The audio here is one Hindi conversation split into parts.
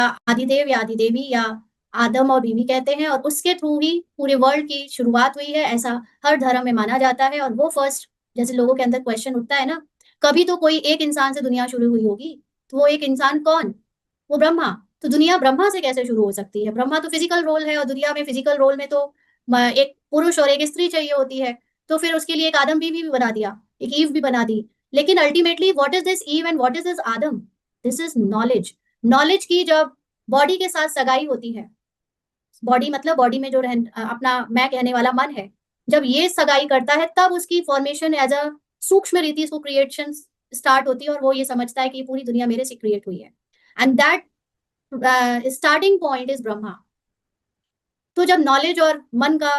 आदिदेव या आदिदेवी या आदम और बीवी कहते हैं, और उसके थ्रू ही पूरे वर्ल्ड की शुरुआत हुई है, ऐसा हर धर्म में माना जाता है। और वो फर्स्ट, जैसे लोगों के अंदर क्वेश्चन उठता है ना, कभी तो कोई एक इंसान से दुनिया शुरू हुई होगी, तो वो एक इंसान कौन? वो ब्रह्मा। तो दुनिया ब्रह्मा से कैसे शुरू हो सकती है? ब्रह्मा तो फिजिकल रोल है, और दुनिया में फिजिकल रोल में तो एक पुरुष और एक स्त्री चाहिए होती है। तो फिर उसके लिए एक आदम बीवी भी बना दिया, एक ईव भी बना दी। लेकिन ultimately what is this Eve and what is this Adam? This is knowledge. Knowledge की जब बॉडी के साथ सगाई होती है, बॉडी मतलब बॉडी में जो अपना मैं कहने वाला मन है, जब ये सगाई करता है तब उसकी फॉर्मेशन एज अ सूक्ष्म रीति इसको क्रिएशन स्टार्ट होती है, और वो ये समझता है कि पूरी दुनिया मेरे से क्रिएट हुई है। And that starting point is Brahma. तो जब नॉलेज और मन का,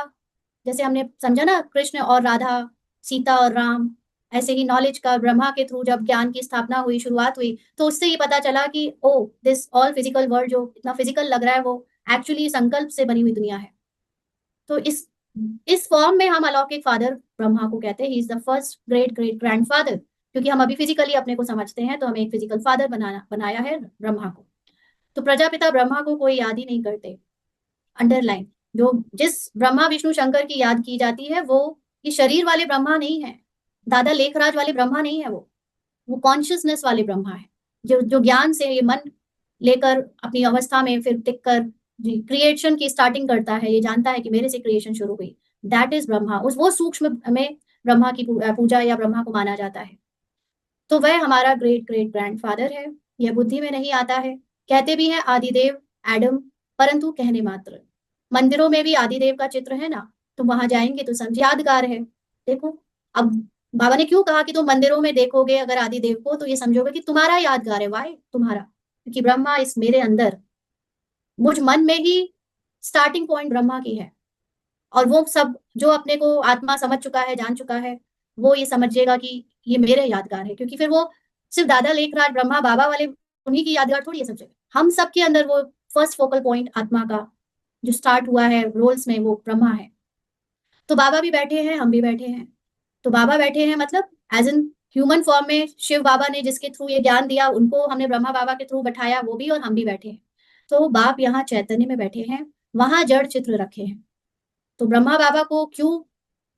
जैसे हमने समझा ना, कृष्ण और राधा, सीता और राम, ऐसे ही नॉलेज का ब्रह्मा के थ्रू जब ज्ञान की स्थापना हुई, शुरुआत हुई, तो उससे ये पता चला कि ओ, दिस ऑल फिजिकल वर्ल्ड जो इतना फिजिकल लग रहा है वो एक्चुअली संकल्प से बनी हुई दुनिया है। तो इस फॉर्म में हम अलौकिक फादर ब्रह्मा को कहते हैं। He is the first great great grandfather. क्योंकि हम अभी फिजिकली अपने को समझते हैं, तो हमें एक फिजिकल फादर बनाया है ब्रह्मा को। तो प्रजापिता ब्रह्मा को कोई याद ही नहीं करते। अंडरलाइन, जो जिस ब्रह्मा विष्णु शंकर की याद की जाती है, वो ये शरीर वाले ब्रह्मा नहीं है, दादा लेखराज वाले ब्रह्मा नहीं है। वो कॉन्शियसनेस वाले ब्रह्मा है, जो जो ज्ञान से ये मन लेकर अपनी अवस्था में फिर टिक कर क्रिएशन की स्टार्टिंग करता है, ये जानता है कि मेरे से क्रिएशन शुरू हुई। That is Brahma. उस वो सूक्ष्म में ब्रह्मा की पूजा या ब्रह्मा को माना जाता है। तो वह हमारा ग्रेट ग्रेट ग्रैंडफादर है। यह बुद्धि में नहीं आता है। कहते भी हैं आदिदेव एडम, परंतु कहने मात्र। मंदिरों में भी आदिदेव का चित्र है ना, तुम वहां जाएंगे तो समझ यादगार है। देखो, अब बाबा ने क्यों कहा कि तुम मंदिरों में देखोगे अगर आदिदेव को, तो ये समझोगे कि तुम्हारा यादगार है। वाई तुम्हारा? क्योंकि ब्रह्मा इस मेरे अंदर, मुझ मन में ही स्टार्टिंग पॉइंट ब्रह्मा की है। और वो सब जो अपने को आत्मा समझ चुका है, जान चुका है, वो ये समझेगा कि ये मेरे यादगार है। क्योंकि फिर वो सिर्फ दादा लेखराज ब्रह्मा बाबा वाले उन्हीं की यादगार थोड़ी है सब जगह। हम सबके अंदर वो फर्स्ट फोकल पॉइंट आत्मा का जो स्टार्ट हुआ है रोल्स में, वो ब्रह्मा है। तो बाबा भी बैठे हैं, हम भी बैठे हैं। तो बाबा बैठे हैं मतलब एज एन ह्यूमन फॉर्म में, शिव बाबा ने जिसके थ्रू ये ज्ञान दिया, उनको हमने ब्रह्मा बाबा के थ्रू बैठाया, वो भी, और हम भी बैठे हैं। तो बाप यहाँ चैतन्य में बैठे हैं, वहां जड़ चित्र रखे हैं। तो ब्रह्मा बाबा को क्यों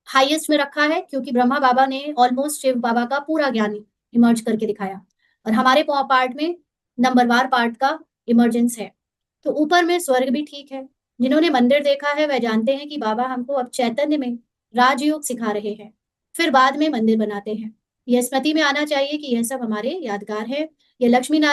हाईएस्ट में रखा है? क्योंकि ब्रह्मा बाबा ने ऑलमोस्ट शिव बाबा का पूरा ज्ञान इमर्ज करके दिखाया, और हमारे पार्ट में नंबरवार पार्ट का इमर्जेंस है। तो ऊपर में स्वर्ग भी ठीक है। जिन्होंने मंदिर देखा है वह जानते हैं कि बाबा हमको अब चैतन्य में राजयोग सिखा रहे हैं, फिर बाद में मंदिर बनाते हैं। यह स्मृति में आना चाहिए कि यह सब हमारे यादगार है। यह लक्ष्मी नारायण